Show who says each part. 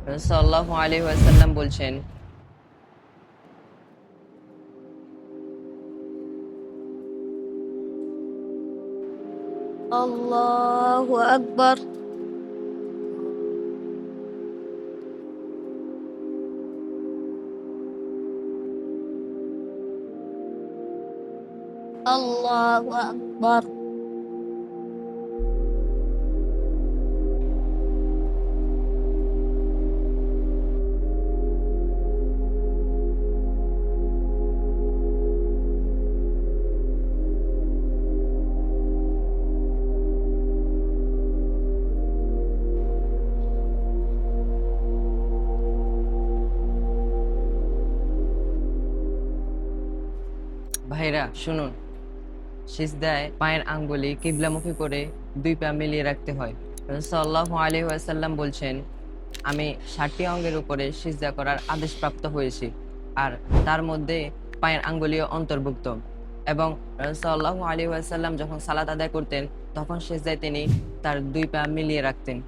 Speaker 1: সাল্লাল্লাহু আলাইহি ওয়াসাল্লাম বলছেন,
Speaker 2: আল্লাহু আকবার। আল্লাহু আকবার।
Speaker 1: ভাইরা শুনুন, সিজদায় পায়ের আঙ্গুলি কিবলামুখী করে দুই পা মিলিয়ে রাখতে হয়। সাল্লাল্লাহু আলাইহি ওয়াসাল্লাম বলছেন, আমি 60টি অঙ্গের উপরে সিজদা করার আদেশপ্রাপ্ত হয়েছি, আর তার মধ্যে পায়ের আঙ্গুলিও অন্তর্ভুক্ত। এবং সাল্লাল্লাহু আলাইহি ওয়াসাল্লাম যখন সালাত আদায় করতেন, তখন সিজদায় তিনি তার দুই পা মিলিয়ে রাখতেন।